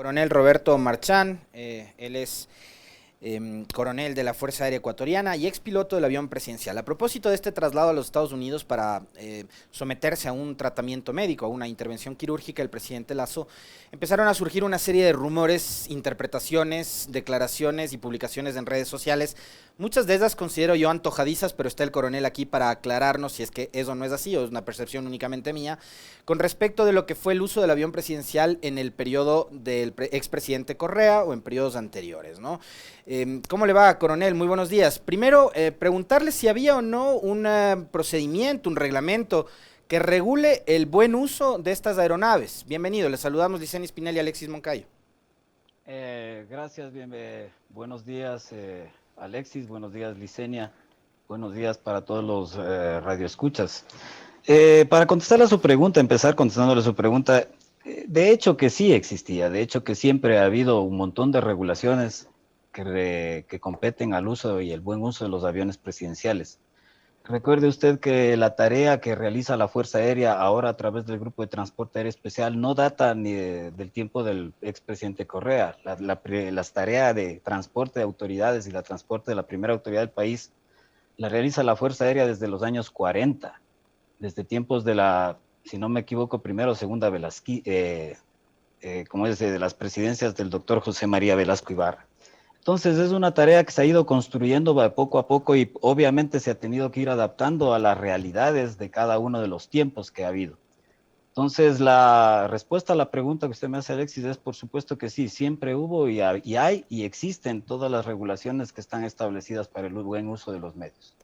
coronel Roberto Marchán. Él es coronel de la Fuerza Aérea Ecuatoriana y expiloto del avión presidencial. A propósito de este traslado a los Estados Unidos para someterse a un tratamiento médico, a una intervención quirúrgica, el presidente Lasso, empezaron a surgir una serie de rumores, interpretaciones, declaraciones y publicaciones en redes sociales. Muchas de esas considero yo antojadizas, pero está el coronel aquí para aclararnos si es que eso no es así o es una percepción únicamente mía, con respecto de lo que fue el uso del avión presidencial en el periodo del expresidente Correa o en periodos anteriores, ¿no? ¿Cómo le va, coronel? Muy buenos días. Primero, preguntarle si había o no un procedimiento, un reglamento que regule el buen uso de estas aeronaves. Bienvenido, les saludamos Licenia Spinelli y Alexis Moncayo. Gracias, buenos días Alexis, buenos días Licenia, buenos días para todos los radioescuchas. Para contestarle a su pregunta, empezar contestándole su pregunta, de hecho que sí existía, de hecho que siempre ha habido un montón de regulaciones que competen al uso y el buen uso de los aviones presidenciales. Recuerde usted que la tarea que realiza la Fuerza Aérea ahora a través del Grupo de Transporte Aéreo Especial no data ni del tiempo del expresidente Correa. Las tareas de transporte de autoridades y la transporte de la primera autoridad del país la realiza la Fuerza Aérea desde los años 40, desde tiempos de la, si no me equivoco, primera o segunda como es de las presidencias del doctor José María Velasco Ibarra. Entonces es una tarea que se ha ido construyendo poco a poco y obviamente se ha tenido que ir adaptando a las realidades de cada uno de los tiempos que ha habido. Entonces la respuesta a la pregunta que usted me hace, Alexis, es por supuesto que sí, siempre hubo y hay y existen todas las regulaciones que están establecidas para el buen uso de los medios.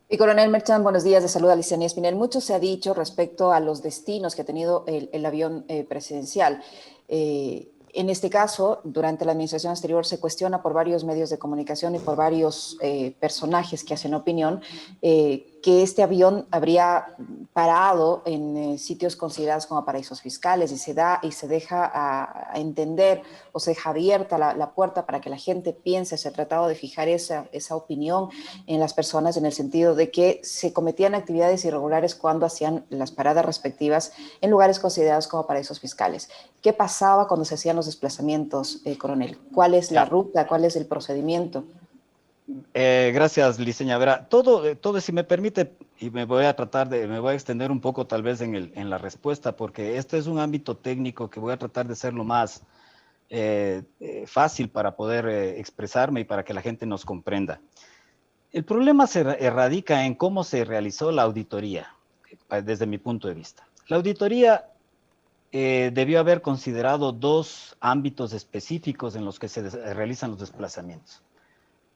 Y coronel Merchan, buenos días, de saluda Licenia Espinel. Mucho se ha dicho respecto a los destinos que ha tenido el avión presidencial. En este caso, durante la administración anterior se cuestiona por varios medios de comunicación y por varios personajes que hacen opinión que este avión habría parado en sitios considerados como paraísos fiscales y se deja a entender o se deja abierta la puerta para que la gente piense. Se ha tratado de fijar esa opinión en las personas en el sentido de que se cometían actividades irregulares cuando hacían las paradas respectivas en lugares considerados como paraísos fiscales. ¿Qué pasaba cuando se hacían los desplazamientos, coronel? ¿Cuál es la ruta? ¿Cuál es el procedimiento? Gracias, Licenia. Verá, todo, si me permite, y me voy a extender un poco tal vez en la respuesta, porque este es un ámbito técnico que voy a tratar de ser lo más fácil para poder expresarme y para que la gente nos comprenda. El problema se radica en cómo se realizó la auditoría, desde mi punto de vista. La auditoría debió haber considerado dos ámbitos específicos en los que se realizan los desplazamientos.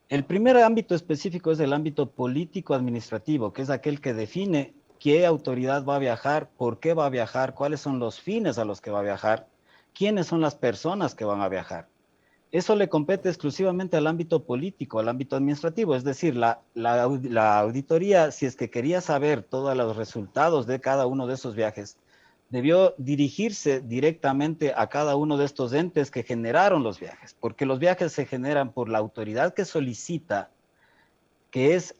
El primer ámbito específico es el ámbito político-administrativo, que es aquel que define qué autoridad va a viajar, por qué va a viajar, cuáles son los fines a los que va a viajar, quiénes son las personas que van a viajar. Eso le compete exclusivamente al ámbito político, al ámbito administrativo, es decir, la auditoría, si es que quería saber todos los resultados de cada uno de esos viajes, debió dirigirse directamente a cada uno de estos entes que generaron los viajes, porque los viajes se generan por la autoridad que solicita, que es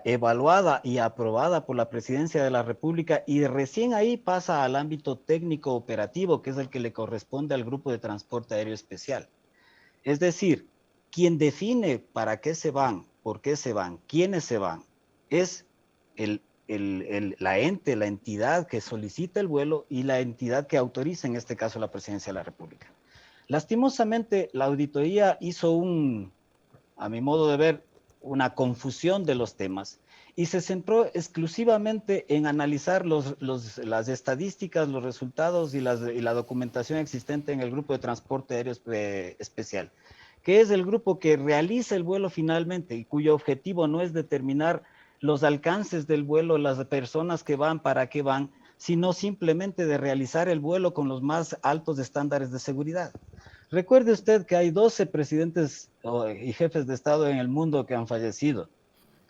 evaluada y aprobada por la Presidencia de la República, y recién ahí pasa al ámbito técnico operativo, que es el que le corresponde al Grupo de Transporte Aéreo Especial. Es decir, quien define para qué se van, por qué se van, quiénes se van, es la entidad que solicita el vuelo y la entidad que autoriza, en este caso, la Presidencia de la República. Lastimosamente, la auditoría hizo a mi modo de ver, una confusión de los temas y se centró exclusivamente en analizar las estadísticas, los resultados y la documentación existente en el Grupo de Transporte Aéreo Especial, que es el grupo que realiza el vuelo finalmente y cuyo objetivo no es determinar los alcances del vuelo, las personas que van, para qué van, sino simplemente de realizar el vuelo con los más altos estándares de seguridad. Recuerde usted que hay 12 presidentes y jefes de Estado en el mundo que han fallecido.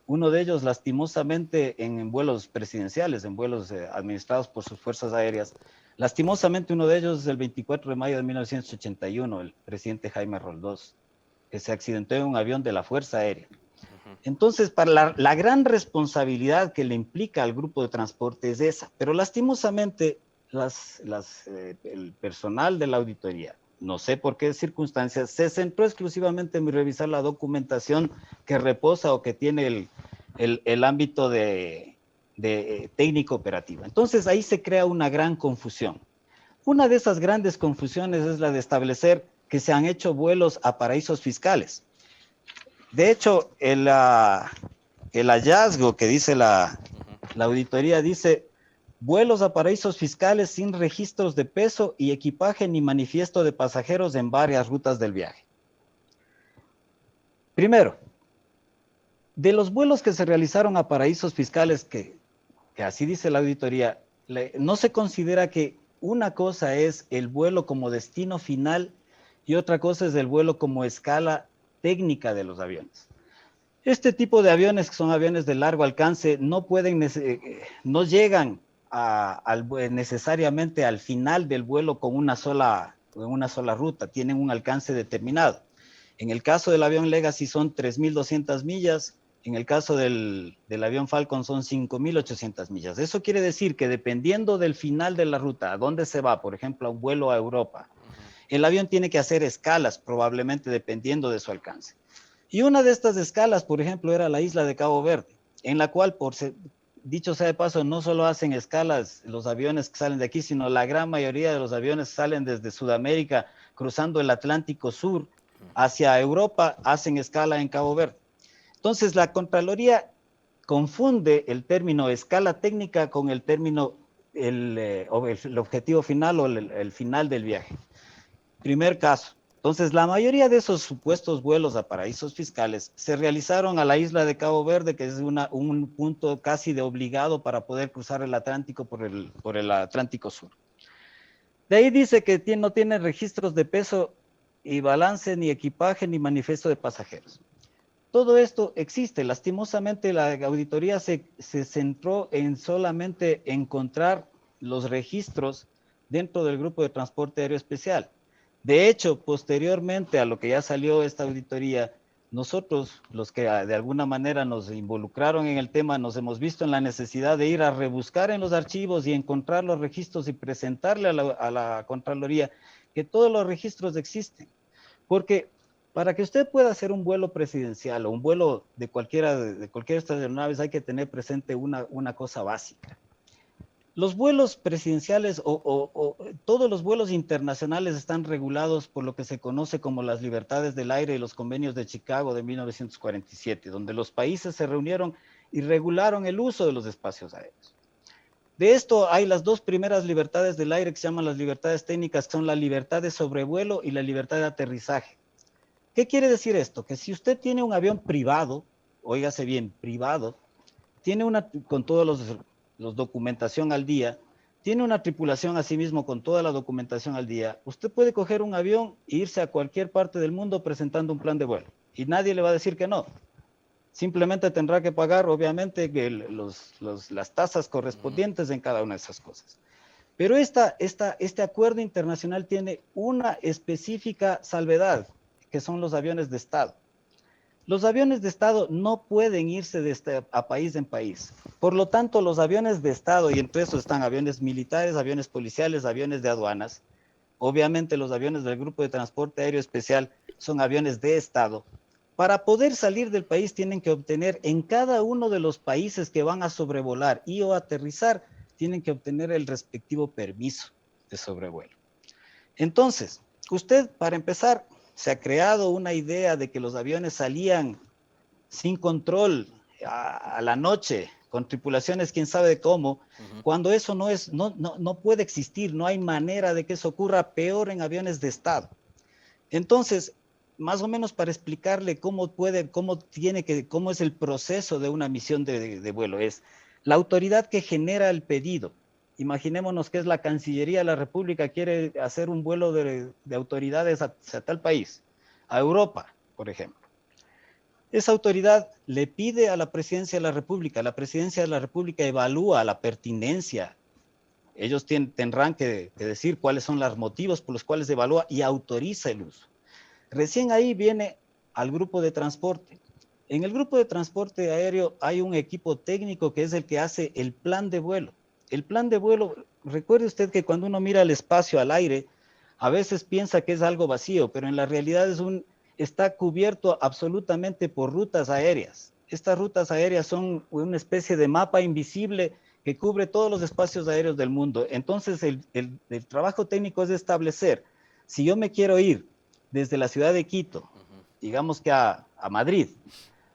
Uno de ellos, lastimosamente, en vuelos presidenciales, en vuelos administrados por sus fuerzas aéreas. Lastimosamente, uno de ellos es el 24 de mayo de 1981, el presidente Jaime Roldós, que se accidentó en un avión de la Fuerza Aérea. Entonces, para la gran responsabilidad que le implica al grupo de transporte es esa, pero lastimosamente el personal de la auditoría, no sé por qué circunstancias, se centró exclusivamente en revisar la documentación que reposa o que tiene el ámbito de técnico operativa. Entonces ahí se crea una gran confusión. Una de esas grandes confusiones es la de establecer que se han hecho vuelos a paraísos fiscales. De hecho, el hallazgo que dice la auditoría dice vuelos a paraísos fiscales sin registros de peso y equipaje ni manifiesto de pasajeros en varias rutas del viaje. Primero, de los vuelos que se realizaron a paraísos fiscales, que así dice la auditoría, no se considera que una cosa es el vuelo como destino final y otra cosa es el vuelo como escala técnica de los aviones. Este tipo de aviones, que son aviones de largo alcance, no llegan necesariamente al final del vuelo con una sola ruta, tienen un alcance determinado. En el caso del avión Legacy son 3.200 millas, en el caso del avión Falcon son 5.800 millas. Eso quiere decir que dependiendo del final de la ruta, a dónde se va, por ejemplo, a un vuelo a Europa, el avión tiene que hacer escalas, probablemente dependiendo de su alcance. Y una de estas escalas, por ejemplo, era la isla de Cabo Verde, en la cual, dicho sea de paso, no solo hacen escalas los aviones que salen de aquí, sino la gran mayoría de los aviones salen desde Sudamérica, cruzando el Atlántico Sur hacia Europa, hacen escala en Cabo Verde. Entonces, la Contraloría confunde el término escala técnica con el término, el objetivo final o el final del viaje. Primer caso. Entonces, la mayoría de esos supuestos vuelos a paraísos fiscales se realizaron a la isla de Cabo Verde, que es un punto casi de obligado para poder cruzar el Atlántico por el Atlántico Sur. De ahí dice que no tiene registros de peso y balance, ni equipaje, ni manifiesto de pasajeros. Todo esto existe. Lastimosamente, la auditoría se centró en solamente encontrar los registros dentro del Grupo de Transporte Aéreo Especial. De hecho, posteriormente a lo que ya salió esta auditoría, nosotros, los que de alguna manera nos involucraron en el tema, nos hemos visto en la necesidad de ir a rebuscar en los archivos y encontrar los registros y presentarle a la Contraloría que todos los registros existen. Porque para que usted pueda hacer un vuelo presidencial o un vuelo de cualquiera de estas aeronaves, hay que tener presente una cosa básica. Los vuelos presidenciales o todos los vuelos internacionales están regulados por lo que se conoce como las libertades del aire y los convenios de Chicago de 1947, donde los países se reunieron y regularon el uso de los espacios aéreos. De esto hay las dos primeras libertades del aire que se llaman las libertades técnicas, que son la libertad de sobrevuelo y la libertad de aterrizaje. ¿Qué quiere decir esto? Que si usted tiene un avión privado, óigase bien, privado, tiene con todos los documentación al día, tiene una tripulación asimismo con toda la documentación al día, usted puede coger un avión e irse a cualquier parte del mundo presentando un plan de vuelo y nadie le va a decir que no. Simplemente tendrá que pagar, obviamente, las tasas correspondientes en cada una de esas cosas. Pero este acuerdo internacional tiene una específica salvedad, que son los aviones de Estado. Los aviones de Estado no pueden irse a país en país. Por lo tanto, los aviones de Estado, y entre esos están aviones militares, aviones policiales, aviones de aduanas, obviamente los aviones del Grupo de Transporte Aéreo Especial son aviones de Estado. Para poder salir del país tienen que obtener en cada uno de los países que van a sobrevolar y o aterrizar, tienen que obtener el respectivo permiso de sobrevuelo. Entonces, usted, para empezar, se ha creado una idea de que los aviones salían sin control a la noche, con tripulaciones quién sabe cómo, cuando eso no puede existir, no hay manera de que eso ocurra, peor en aviones de Estado. Entonces, más o menos para explicarle cómo es el proceso de una misión de vuelo, es la autoridad que genera el pedido. Imaginémonos que es la Cancillería de la República, quiere hacer un vuelo de autoridades hacia tal país, a Europa, por ejemplo. Esa autoridad le pide a la Presidencia de la República, la Presidencia de la República evalúa la pertinencia. Ellos tendrán que decir cuáles son los motivos por los cuales evalúa y autoriza el uso. Recién ahí viene al grupo de transporte. En el grupo de transporte aéreo hay un equipo técnico que es el que hace el plan de vuelo. El plan de vuelo recuerde usted que cuando uno mira el espacio al aire, a veces piensa que es algo vacío, pero en la realidad está cubierto absolutamente por rutas aéreas. Estas rutas aéreas son una especie de mapa invisible que cubre todos los espacios aéreos del mundo. Entonces, el trabajo técnico es establecer, si yo me quiero ir desde la ciudad de Quito, digamos que a Madrid,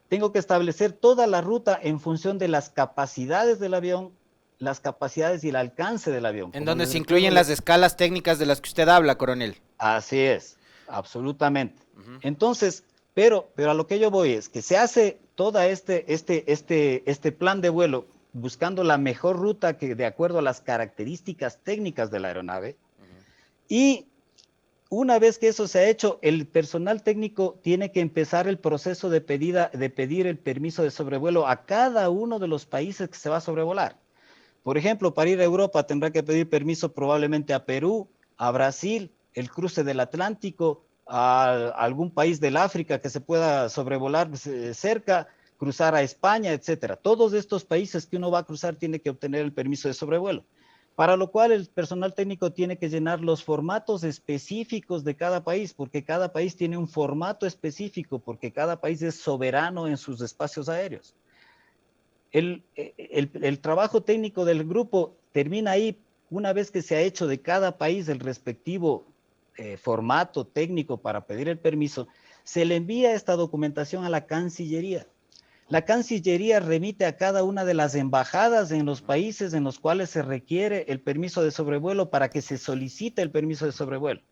tengo que establecer toda la ruta en función de las capacidades del avión, las capacidades y el alcance del avión. En donde se incluyen las escalas técnicas de las que usted habla, coronel. Así es, absolutamente. Entonces, pero a lo que yo voy es que se hace todo este plan de vuelo buscando la mejor ruta que de acuerdo a las características técnicas de la aeronave. Y una vez que eso se ha hecho, el personal técnico tiene que empezar el proceso de pedir el permiso de sobrevuelo a cada uno de los países que se va a sobrevolar. Por ejemplo, para ir a Europa tendrá que pedir permiso probablemente a Perú, a Brasil, el cruce del Atlántico, a algún país del África que se pueda sobrevolar cerca, cruzar a España, etcétera. Todos estos países que uno va a cruzar tiene que obtener el permiso de sobrevuelo, para lo cual el personal técnico tiene que llenar los formatos específicos de cada país, porque cada país tiene un formato específico, porque cada país es soberano en sus espacios aéreos. El trabajo técnico del grupo termina ahí una vez que se ha hecho de cada país el respectivo formato técnico para pedir el permiso. Se le envía esta documentación a la Cancillería. La Cancillería remite a cada una de las embajadas en los países en los cuales se requiere el permiso de sobrevuelo para que se solicite el permiso de sobrevuelo.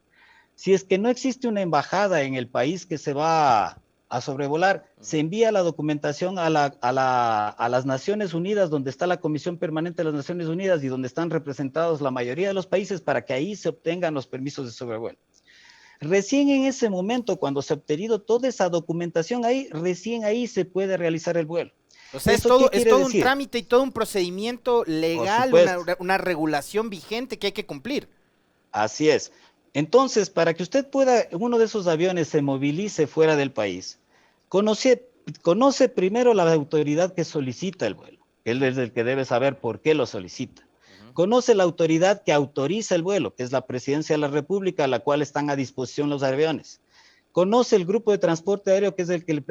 Si es que no existe una embajada en el país que se va a sobrevolar, se envía la documentación a las Naciones Unidas, donde está la Comisión Permanente de las Naciones Unidas y donde están representados la mayoría de los países para que ahí se obtengan los permisos de sobrevuelo. Recién en ese momento, cuando se ha obtenido toda esa documentación ahí, recién ahí se puede realizar el vuelo. O sea, es todo un trámite y todo un procedimiento legal, una regulación vigente que hay que cumplir. Así es. Entonces, para que usted pueda, uno de esos aviones se movilice fuera del país, conoce primero la autoridad que solicita el vuelo. Él es el que debe saber por qué lo solicita. Conoce la autoridad que autoriza el vuelo, que es la Presidencia de la República, a la cual están a disposición los aviones. Conoce el grupo de transporte aéreo, que es el que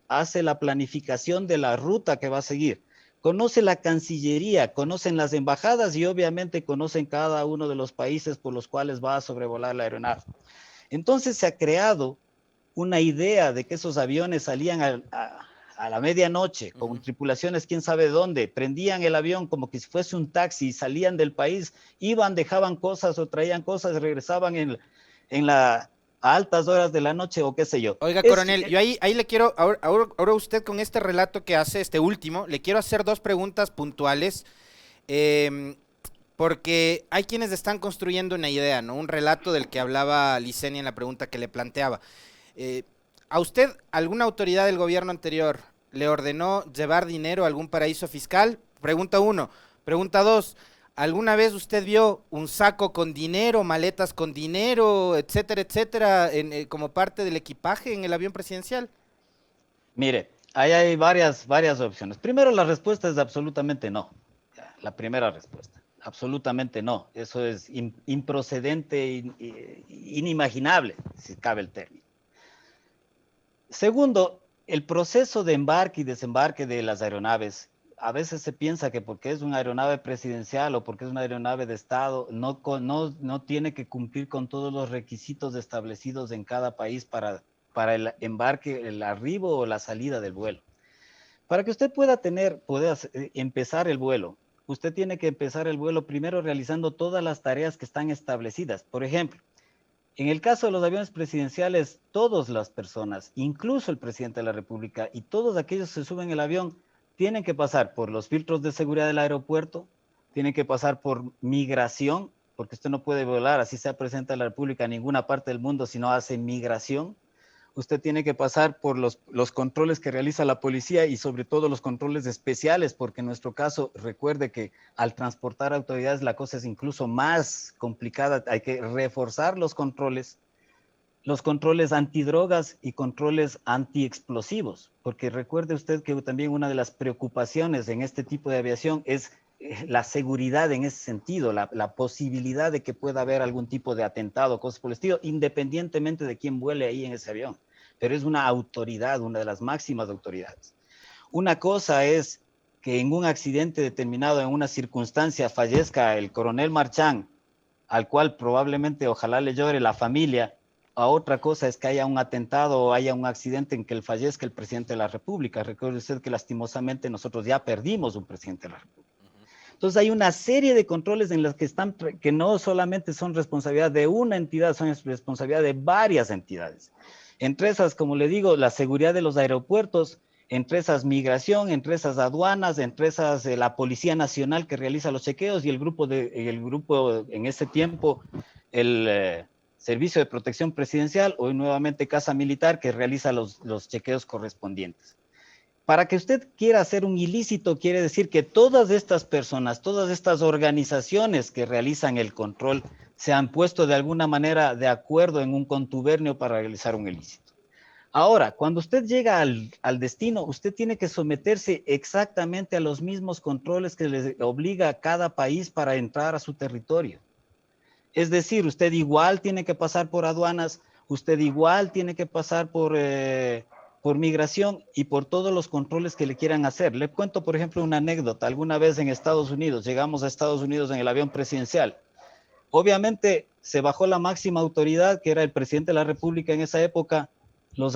hace la planificación de la ruta que va a seguir. Conoce la Cancillería, conocen las embajadas y obviamente conocen cada uno de los países por los cuales va a sobrevolar la aeronave. Entonces se ha creado una idea de que esos aviones salían a la medianoche con tripulaciones quién sabe dónde, prendían el avión como que si fuese un taxi, salían del país, iban, dejaban cosas o traían cosas, regresaban a altas horas de la noche o qué sé yo. Oiga, coronel, yo ahí le quiero, ahora usted con este relato que hace, este último, le quiero hacer dos preguntas puntuales, porque hay quienes están construyendo una idea, ¿no? Un relato del que hablaba Licenia en la pregunta que le planteaba. ¿A usted alguna autoridad del gobierno anterior le ordenó llevar dinero a algún paraíso fiscal? Pregunta 1. Pregunta 2. ¿Alguna vez usted vio un saco con dinero, maletas con dinero, etcétera, etcétera, como parte del equipaje en el avión presidencial? Mire, ahí hay varias opciones. Primero, la respuesta es absolutamente no. La primera respuesta, absolutamente no. Eso es improcedente, inimaginable, si cabe el término. Segundo, el proceso de embarque y desembarque de las aeronaves, a veces se piensa que porque es una aeronave presidencial o porque es una aeronave de Estado, no tiene que cumplir con todos los requisitos establecidos en cada país para el embarque, el arribo o la salida del vuelo. Para que usted pueda empezar el vuelo, usted tiene que empezar el vuelo primero realizando todas las tareas que están establecidas. Por ejemplo, en el caso de los aviones presidenciales, todas las personas, incluso el presidente de la República y todos aquellos que se suben al avión, tienen que pasar por los filtros de seguridad del aeropuerto, tienen que pasar por migración, porque usted no puede volar, así sea presidente de la República, a ninguna parte del mundo si no hace migración. Usted tiene que pasar por los controles que realiza la policía y sobre todo los controles especiales, porque en nuestro caso, recuerde que al transportar autoridades la cosa es incluso más complicada, hay que reforzar los controles los controles antidrogas y controles antiexplosivos, porque recuerde usted que también una de las preocupaciones en este tipo de aviación es la seguridad en ese sentido, la posibilidad de que pueda haber algún tipo de atentado, cosas por el estilo, independientemente de quién vuele ahí en ese avión. Pero es una autoridad, una de las máximas autoridades. Una cosa es que en un accidente determinado, en una circunstancia, fallezca el coronel Marchán, al cual probablemente, ojalá le llore la familia. A otra cosa es que haya un atentado o haya un accidente en que fallezca el presidente de la República. Recuerde usted que lastimosamente nosotros ya perdimos un presidente de la República. Entonces hay una serie de controles en los que no solamente son responsabilidad de una entidad, son responsabilidad de varias entidades. Entre esas, como le digo, la seguridad de los aeropuertos, entre esas migración, entre esas aduanas, entre esas la Policía Nacional que realiza los chequeos y el grupo en ese tiempo, el Servicio de Protección Presidencial, hoy nuevamente Casa Militar, que realiza los chequeos correspondientes. Para que usted quiera hacer un ilícito, quiere decir que todas estas personas, todas estas organizaciones que realizan el control, se han puesto de alguna manera de acuerdo en un contubernio para realizar un ilícito. Ahora, cuando usted llega al destino, usted tiene que someterse exactamente a los mismos controles que le obliga a cada país para entrar a su territorio. Es decir, usted igual tiene que pasar por aduanas, usted igual tiene que pasar por migración y por todos los controles que le quieran hacer. Le cuento, por ejemplo, una anécdota. Alguna vez en Estados Unidos, llegamos a Estados Unidos en el avión presidencial. Obviamente se bajó la máxima autoridad, que era el presidente de la República en esa época. Los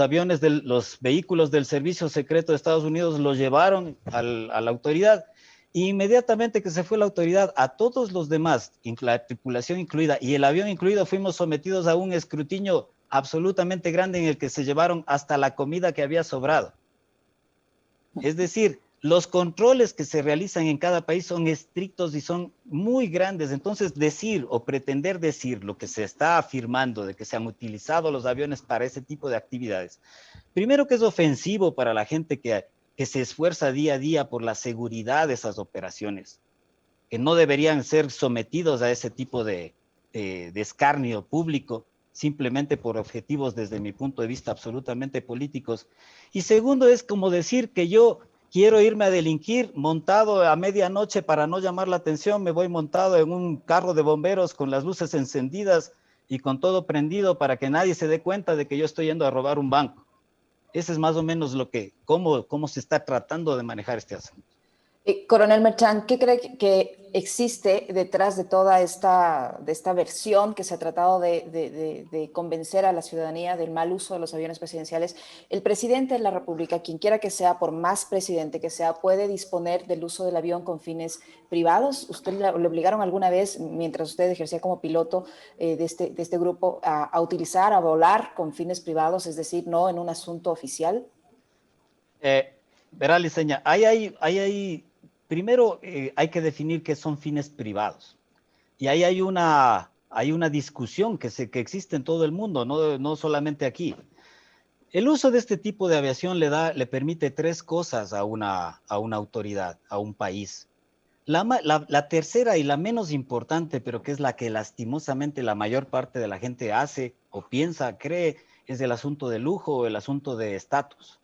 vehículos del Servicio Secreto de Estados Unidos los llevaron a la autoridad. Y inmediatamente que se fue la autoridad, a todos los demás, la tripulación incluida y el avión incluido, fuimos sometidos a un escrutinio absolutamente grande en el que se llevaron hasta la comida que había sobrado. Es decir, los controles que se realizan en cada país son estrictos y son muy grandes. Entonces, decir o pretender decir lo que se está afirmando de que se han utilizado los aviones para ese tipo de actividades, primero que es ofensivo para la gente que se esfuerza día a día por la seguridad de esas operaciones, que no deberían ser sometidos a ese tipo de escarnio público, simplemente por objetivos desde mi punto de vista absolutamente políticos. Y segundo es como decir que yo quiero irme a delinquir montado a medianoche para no llamar la atención, me voy montado en un carro de bomberos con las luces encendidas y con todo prendido para que nadie se dé cuenta de que yo estoy yendo a robar un banco. Ese es más o menos cómo se está tratando de manejar este asunto. Coronel Merchán, ¿qué cree que existe detrás de toda esta versión que se ha tratado de convencer a la ciudadanía del mal uso de los aviones presidenciales? El presidente de la República, quien quiera que sea, por más presidente que sea, puede disponer del uso del avión con fines privados. ¿Usted le obligaron alguna vez, mientras usted ejercía como piloto de este grupo, a utilizar, a volar con fines privados, es decir, no en un asunto oficial? Verá, Liceña, primero hay que definir qué son fines privados. Y ahí hay una discusión que existe en todo el mundo, no solamente aquí. El uso de este tipo de aviación le permite tres cosas a una autoridad, a un país. La tercera y la menos importante, pero que es la que lastimosamente la mayor parte de la gente hace o piensa, cree, es el asunto de lujo o el asunto de estatus.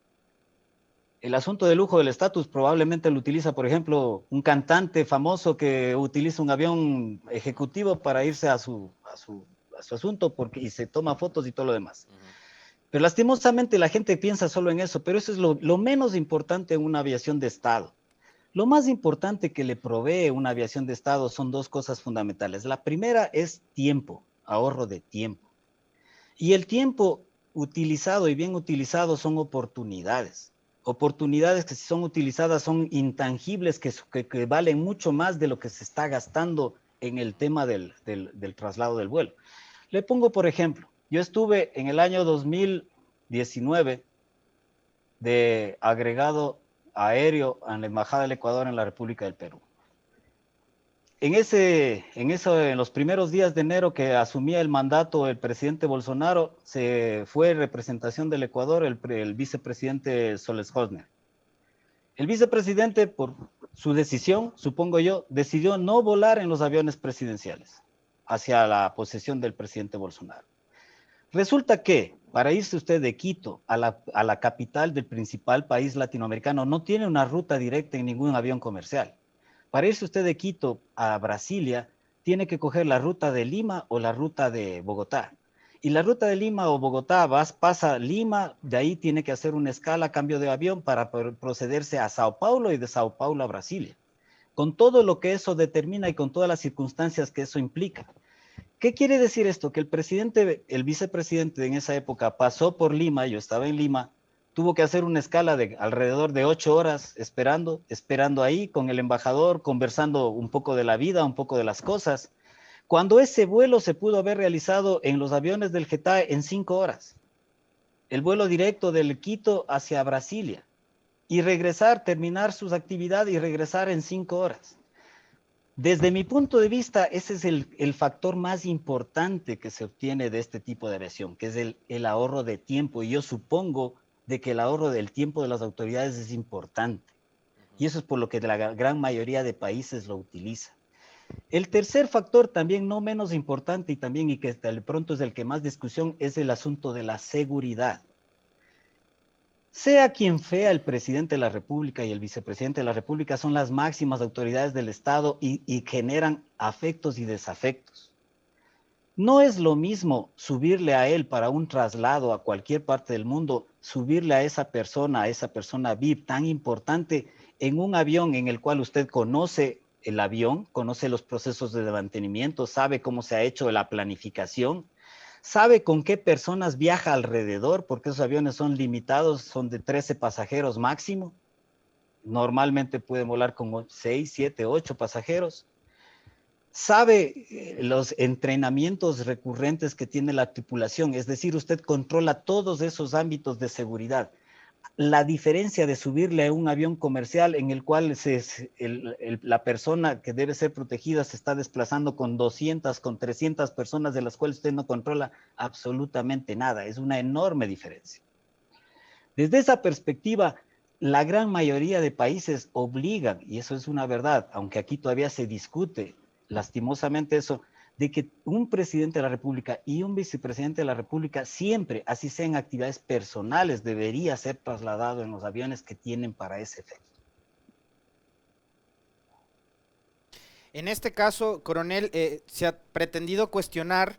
El asunto de lujo del estatus probablemente lo utiliza, por ejemplo, un cantante famoso que utiliza un avión ejecutivo para irse a su asunto y se toma fotos y todo lo demás. Pero lastimosamente la gente piensa solo en eso, pero eso es lo menos importante en una aviación de Estado. Lo más importante que le provee una aviación de Estado son dos cosas fundamentales. La primera es tiempo, ahorro de tiempo. Y el tiempo utilizado y bien utilizado son oportunidades. Oportunidades que si son utilizadas son intangibles, que valen mucho más de lo que se está gastando en el tema del traslado del vuelo. Le pongo, por ejemplo, yo estuve en el año 2019 de agregado aéreo en la Embajada del Ecuador en la República del Perú. En los primeros días de enero que asumía el mandato el presidente Bolsonaro, se fue en representación del Ecuador el vicepresidente Soles Hosner. El vicepresidente, por su decisión, supongo yo, decidió no volar en los aviones presidenciales hacia la posesión del presidente Bolsonaro. Resulta que para irse usted de Quito a la capital del principal país latinoamericano no tiene una ruta directa en ningún avión comercial. Para irse usted de Quito a Brasilia, tiene que coger la ruta de Lima o la ruta de Bogotá. Y la ruta de Lima o Bogotá pasa Lima, de ahí tiene que hacer una escala, cambio de avión para procederse a Sao Paulo y de Sao Paulo a Brasilia. Con todo lo que eso determina y con todas las circunstancias que eso implica. ¿Qué quiere decir esto? Que el vicepresidente en esa época pasó por Lima, yo estaba en Lima, tuvo que hacer una escala de alrededor de 8 horas esperando ahí con el embajador, conversando un poco de la vida, un poco de las cosas, cuando ese vuelo se pudo haber realizado en los aviones del Getae en 5 horas. El vuelo directo del Quito hacia Brasilia y regresar, terminar sus actividades y regresar en 5 horas. Desde mi punto de vista, ese es el factor más importante que se obtiene de este tipo de aviación, que es el ahorro de tiempo. Y yo supongo de que el ahorro del tiempo de las autoridades es importante. Y eso es por lo que la gran mayoría de países lo utiliza. El tercer factor, también no menos importante y que hasta el pronto es el que más discusión, es el asunto de la seguridad. Sea quien sea el presidente de la República y el vicepresidente de la República, son las máximas autoridades del Estado y generan afectos y desafectos. No es lo mismo subirle a él para un traslado a cualquier parte del mundo, subirle a esa persona VIP tan importante en un avión en el cual usted conoce el avión, conoce los procesos de mantenimiento, sabe cómo se ha hecho la planificación, sabe con qué personas viaja alrededor, porque esos aviones son limitados, son de 13 pasajeros máximo. Normalmente pueden volar con 6, 7, 8 pasajeros. Sabe los entrenamientos recurrentes que tiene la tripulación, es decir, usted controla todos esos ámbitos de seguridad. La diferencia de subirle a un avión comercial en el cual la persona que debe ser protegida se está desplazando con 200, con 300 personas de las cuales usted no controla absolutamente nada. Es una enorme diferencia. Desde esa perspectiva, la gran mayoría de países obligan, y eso es una verdad, aunque aquí todavía se discute lastimosamente eso, de que un presidente de la República y un vicepresidente de la República siempre, así sean actividades personales, debería ser trasladado en los aviones que tienen para ese efecto. En este caso, coronel, se ha pretendido cuestionar.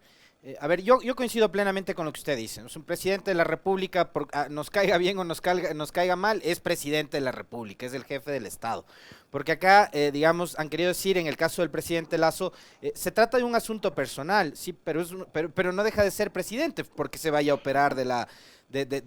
A ver, yo coincido plenamente con lo que usted dice. Es un presidente de la República, nos caiga bien o nos caiga mal, es presidente de la República, es el jefe del Estado. Porque acá, digamos, han querido decir, en el caso del presidente Lazo, se trata de un asunto personal, sí, pero no deja de ser presidente porque se vaya a operar de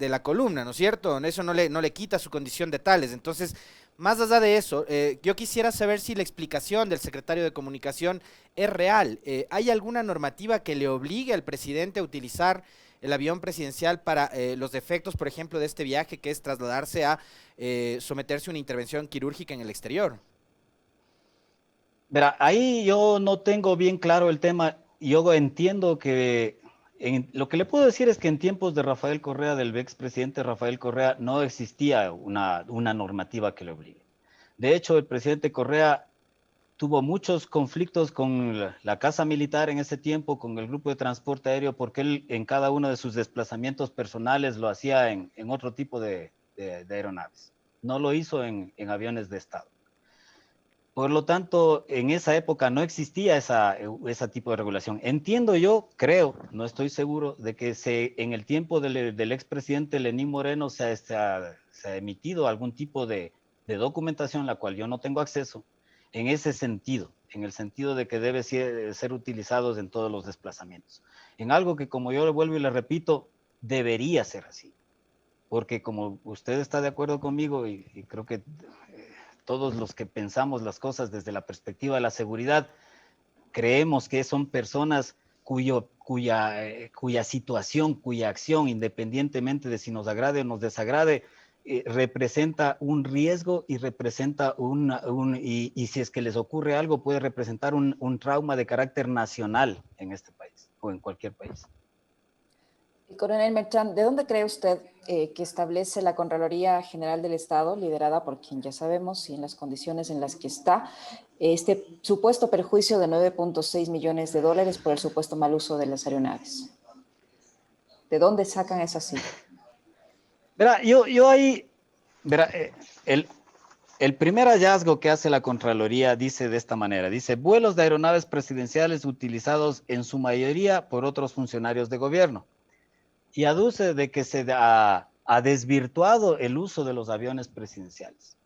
la columna, ¿no es cierto? Eso no le quita su condición de tales. Entonces, más allá de eso, yo quisiera saber si la explicación del secretario de Comunicación es real. ¿Hay alguna normativa que le obligue al presidente a utilizar el avión presidencial para los defectos, por ejemplo, de este viaje, que es trasladarse a someterse a una intervención quirúrgica en el exterior? Verá, ahí yo no tengo bien claro el tema. Yo entiendo que lo que le puedo decir es que en tiempos de Rafael Correa, del expresidente Rafael Correa, no existía una normativa que le obligue. De hecho, el presidente Correa tuvo muchos conflictos con la Casa Militar en ese tiempo, con el Grupo de Transporte Aéreo, porque él en cada uno de sus desplazamientos personales lo hacía en otro tipo de aeronaves. No lo hizo en aviones de Estado. Por lo tanto, en esa época no existía ese tipo de regulación. Entiendo yo, creo, no estoy seguro, de que en el tiempo del expresidente Lenín Moreno se ha emitido algún tipo de documentación, la cual yo no tengo acceso, en ese sentido, en el sentido de que debe ser utilizados en todos los desplazamientos. En algo que, como yo le vuelvo y le repito, debería ser así. Porque como usted está de acuerdo conmigo y creo que todos los que pensamos las cosas desde la perspectiva de la seguridad, creemos que son personas cuya situación, cuya acción, independientemente de si nos agrade o nos desagrade, representa un riesgo y representa y si es que les ocurre algo, puede representar un trauma de carácter nacional en este país o en cualquier país. Coronel Merchán, ¿de dónde cree usted que establece la Contraloría General del Estado, liderada por quien ya sabemos y en las condiciones en las que está, este supuesto perjuicio de $9.6 millones por el supuesto mal uso de las aeronaves? ¿De dónde sacan esa cifra? Verá, yo ahí, verá, el primer hallazgo que hace la Contraloría dice de esta manera, dice, vuelos de aeronaves presidenciales utilizados en su mayoría por otros funcionarios de gobierno. Y aduce de que se ha desvirtuado el uso de los aviones presidenciales.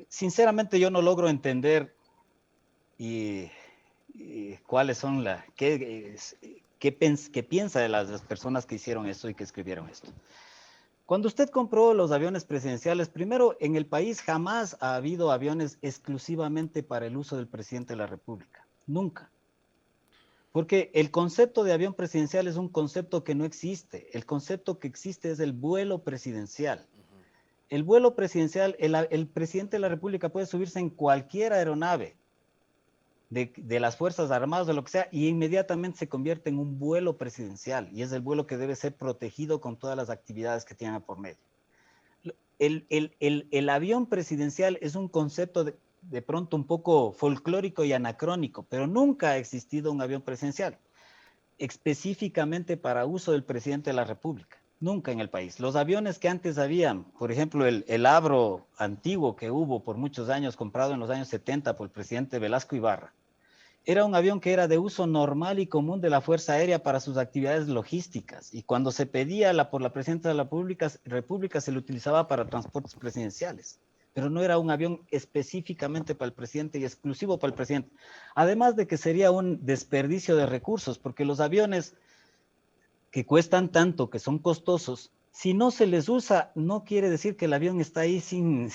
Sinceramente yo no logro entender y cuáles son qué piensa de las personas que hicieron esto y que escribieron esto. Cuando usted compró los aviones presidenciales, primero, en el país jamás ha habido aviones exclusivamente para el uso del presidente de la República. Nunca. Porque el concepto de avión presidencial es un concepto que no existe. El concepto que existe es el vuelo presidencial. El vuelo presidencial, el presidente de la República puede subirse en cualquier aeronave de las Fuerzas Armadas, de lo que sea, y inmediatamente se convierte en un vuelo presidencial. Y es el vuelo que debe ser protegido con todas las actividades que tiene por medio. El avión presidencial es un concepto de pronto un poco folclórico y anacrónico, pero nunca ha existido un avión presidencial específicamente para uso del presidente de la República. Nunca en el país. Los aviones que antes habían, por ejemplo, el Avro antiguo que hubo por muchos años, comprado en los años 70 por el presidente Velasco Ibarra, era un avión que era de uso normal y común de la Fuerza Aérea para sus actividades logísticas. Y cuando se pedía por la Presidencia de la República se le utilizaba para transportes presidenciales. Pero no era un avión específicamente para el presidente y exclusivo para el presidente. Además de que sería un desperdicio de recursos, porque los aviones que cuestan tanto, que son costosos, si no se les usa, no quiere decir que el avión está ahí sin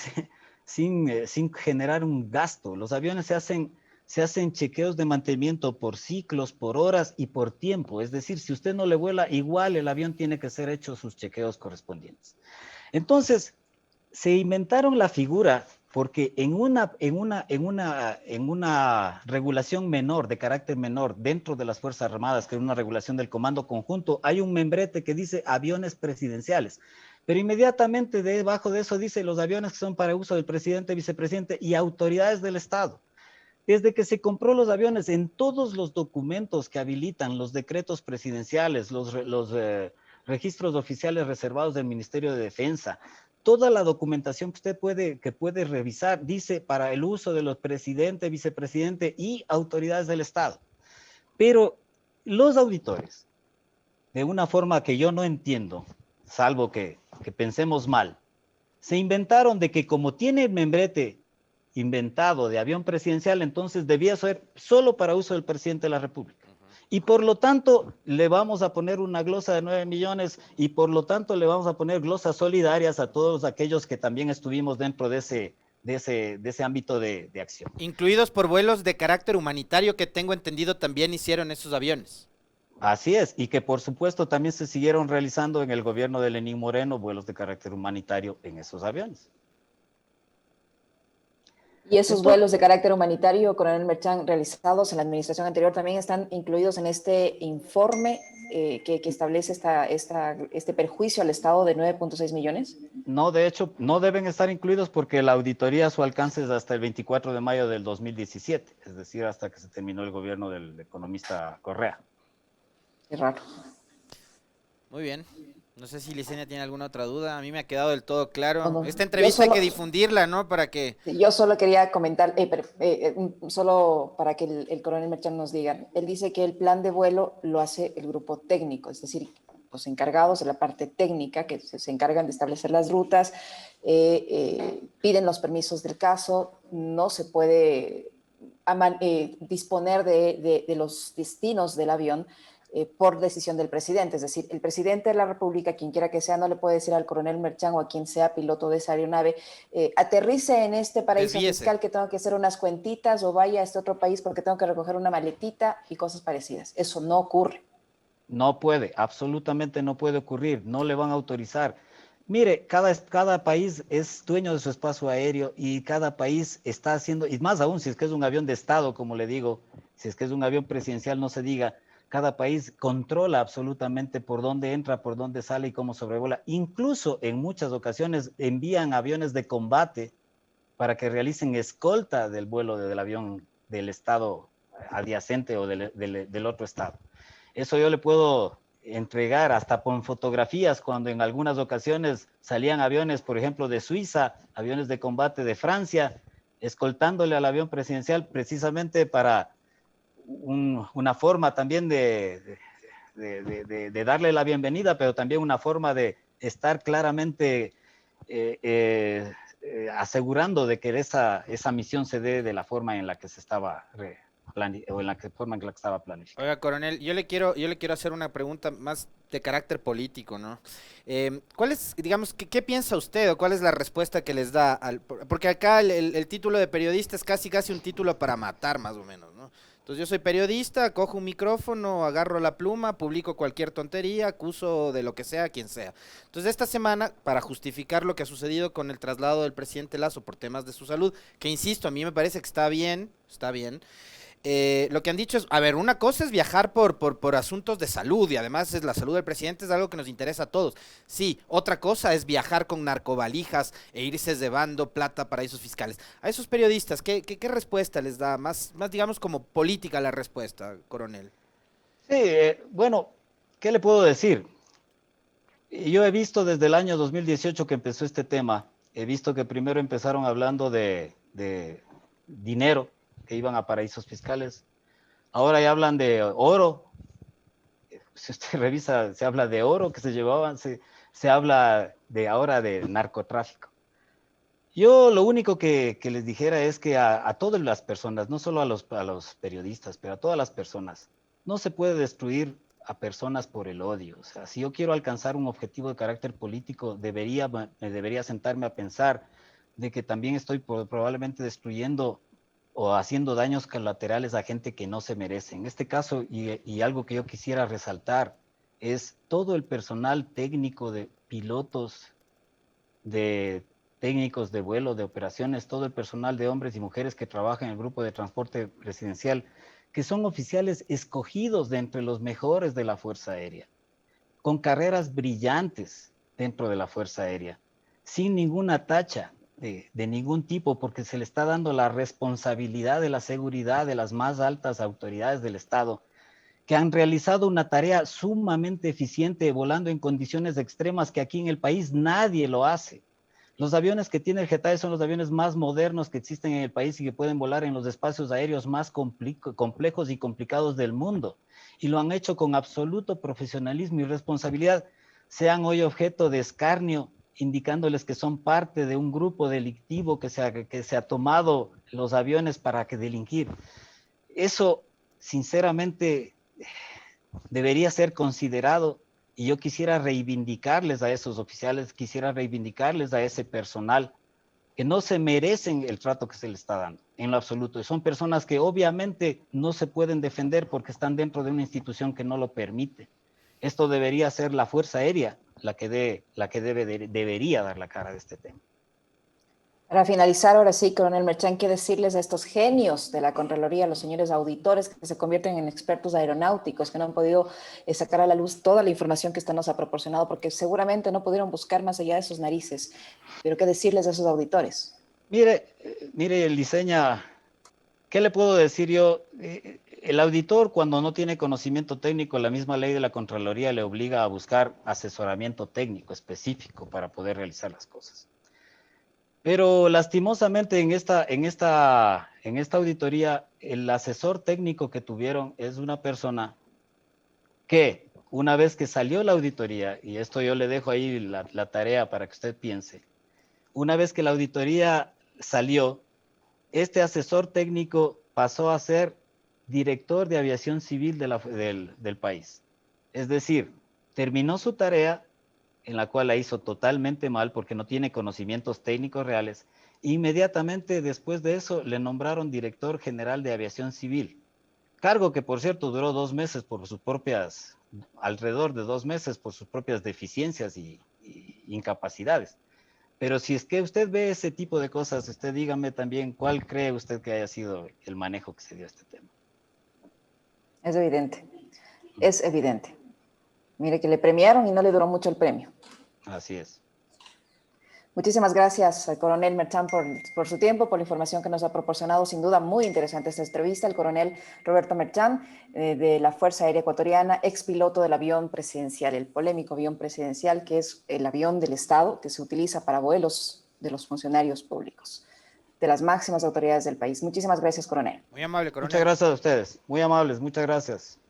generar un gasto. Los aviones se hacen chequeos de mantenimiento por ciclos, por horas y por tiempo. Es decir, si usted no le vuela, igual el avión tiene que ser hecho sus chequeos correspondientes. Entonces, se inventaron la figura porque en una regulación menor, de carácter menor, dentro de las Fuerzas Armadas, que es una regulación del Comando Conjunto, hay un membrete que dice aviones presidenciales. Pero inmediatamente debajo de eso dice los aviones que son para uso del presidente, vicepresidente y autoridades del Estado. Desde que se compró los aviones, en todos los documentos que habilitan los decretos presidenciales, los registros oficiales reservados del Ministerio de Defensa, toda la documentación que usted puede revisar dice para el uso de los presidente, vicepresidente y autoridades del Estado. Pero los auditores, de una forma que yo no entiendo, salvo que pensemos mal, se inventaron de que como tiene el membrete inventado de avión presidencial, entonces debía ser solo para uso del presidente de la República. Y por lo tanto le vamos a poner una glosa de 9 millones y por lo tanto le vamos a poner glosas solidarias a todos aquellos que también estuvimos dentro de ese ámbito de acción. Incluidos por vuelos de carácter humanitario que tengo entendido también hicieron esos aviones. Así es, y que por supuesto también se siguieron realizando en el gobierno de Lenín Moreno vuelos de carácter humanitario en esos aviones. Y esos vuelos de carácter humanitario, coronel Merchán, realizados en la administración anterior, también están incluidos en este informe que establece este perjuicio al Estado de 9.6 millones. No, de hecho, no deben estar incluidos porque la auditoría su alcance es hasta el 24 de mayo del 2017, es decir, hasta que se terminó el gobierno del economista Correa. Qué raro. Muy bien. No sé si Licenia tiene alguna otra duda. A mí me ha quedado del todo claro. No, Esta entrevista hay que difundirla, ¿no? Para que... Yo solo quería comentar, solo para que el coronel Merchán nos diga. Él dice que el plan de vuelo lo hace el grupo técnico, es decir, los encargados de la parte técnica que se encargan de establecer las rutas, piden los permisos del caso, no se puede disponer de los destinos del avión por decisión del presidente, es decir, el presidente de la República, quien quiera que sea, no le puede decir al coronel Merchán o a quien sea piloto de esa aeronave, aterrice en este paraíso fiscal que tengo que hacer unas cuentitas o vaya a este otro país porque tengo que recoger una maletita y cosas parecidas. Eso no ocurre. No puede, absolutamente no puede ocurrir, no le van a autorizar. Mire, cada país es dueño de su espacio aéreo y cada país está haciendo, y más aún si es que es un avión de Estado, como le digo, si es que es un avión presidencial, no se diga, cada país controla absolutamente por dónde entra, por dónde sale y cómo sobrevuela. Incluso en muchas ocasiones envían aviones de combate para que realicen escolta del vuelo del avión del estado adyacente o del otro estado. Eso yo le puedo entregar hasta con fotografías cuando en algunas ocasiones salían aviones, por ejemplo, de Suiza, aviones de combate de Francia, escoltándole al avión presidencial precisamente para una forma también de darle la bienvenida, pero también una forma de estar claramente asegurando de que esa misión se dé de la forma en la que se estaba o en la forma en la que estaba planificada. Oiga, coronel, yo le quiero hacer una pregunta más de carácter político, ¿no? ¿Cuál es, digamos, qué piensa usted o cuál es la respuesta que les da porque acá el título de periodista es casi un título para matar, más o menos, ¿no? Entonces yo soy periodista, cojo un micrófono, agarro la pluma, publico cualquier tontería, acuso de lo que sea a quien sea. Entonces esta semana, para justificar lo que ha sucedido con el traslado del presidente Lazo por temas de su salud, que insisto, a mí me parece que está bien, lo que han dicho es, a ver, una cosa es viajar por asuntos de salud y además es la salud del presidente es algo que nos interesa a todos. Sí, otra cosa es viajar con narcovalijas e irse llevando plata a paraísos fiscales. A esos periodistas, ¿qué respuesta les da? Más digamos como política la respuesta, coronel. Sí, bueno, ¿qué le puedo decir? Yo he visto desde el año 2018 que empezó este tema, he visto que primero empezaron hablando de dinero que iban a paraísos fiscales, ahora ya hablan de oro. Si usted revisa, se habla de oro que se llevaban, se habla de ahora de narcotráfico. Yo lo único que les dijera es que a todas las personas, no solo a los periodistas, pero a todas las personas, no se puede destruir a personas por el odio. O sea, si yo quiero alcanzar un objetivo de carácter político, debería sentarme a pensar de que también estoy probablemente destruyendo o haciendo daños colaterales a gente que no se merece. En este caso, y algo que yo quisiera resaltar, es todo el personal técnico de pilotos, de técnicos de vuelo, de operaciones, todo el personal de hombres y mujeres que trabaja en el grupo de transporte presidencial, que son oficiales escogidos de entre los mejores de la Fuerza Aérea, con carreras brillantes dentro de la Fuerza Aérea, sin ninguna tacha de ningún tipo, porque se le está dando la responsabilidad de la seguridad de las más altas autoridades del Estado, que han realizado una tarea sumamente eficiente, volando en condiciones extremas que aquí en el país nadie lo hace. Los aviones que tiene el Getafe son los aviones más modernos que existen en el país y que pueden volar en los espacios aéreos más complejos y complicados del mundo. Y lo han hecho con absoluto profesionalismo y responsabilidad. Sean hoy objeto de escarnio, indicándoles que son parte de un grupo delictivo que se ha tomado los aviones para delinquir. Eso, sinceramente, debería ser considerado. Y yo quisiera reivindicarles a esos oficiales, quisiera reivindicarles a ese personal que no se merecen el trato que se les está dando, en lo absoluto. Son personas que obviamente no se pueden defender porque están dentro de una institución que no lo permite. Esto debería ser la Fuerza Aérea la que debería dar la cara de este tema. Para finalizar, ahora sí, coronel Merchán, ¿qué decirles a estos genios de la Contraloría, los señores auditores que se convierten en expertos aeronáuticos, que no han podido sacar a la luz toda la información que esta nos ha proporcionado, porque seguramente no pudieron buscar más allá de sus narices? Pero ¿qué decirles a esos auditores? Mire, el diseña, ¿qué le puedo decir yo? El auditor, cuando no tiene conocimiento técnico, la misma ley de la Contraloría le obliga a buscar asesoramiento técnico específico para poder realizar las cosas. Pero lastimosamente en esta auditoría, el asesor técnico que tuvieron es una persona que una vez que salió la auditoría, y esto yo le dejo ahí la tarea para que usted piense, una vez que la auditoría salió, este asesor técnico pasó a ser director de aviación civil del país. Es decir, terminó su tarea, en la cual la hizo totalmente mal porque no tiene conocimientos técnicos reales. Inmediatamente después de eso le nombraron director general de aviación civil, cargo que por cierto duró 2 meses alrededor de 2 meses por sus propias deficiencias y incapacidades. Pero si es que usted ve ese tipo de cosas, usted dígame también cuál cree usted que haya sido el manejo que se dio a este tema. Es evidente, es evidente. Mire que le premiaron y no le duró mucho el premio. Así es. Muchísimas gracias, coronel Merchan, por su tiempo, por la información que nos ha proporcionado. Sin duda, muy interesante esta entrevista. El coronel Roberto Merchan, de la Fuerza Aérea Ecuatoriana, expiloto del avión presidencial, el polémico avión presidencial, que es el avión del Estado que se utiliza para vuelos de los funcionarios públicos, de las máximas autoridades del país. Muchísimas gracias, coronel. Muy amable, Muchas coronel. gracias a ustedes. Muy amables, muchas gracias.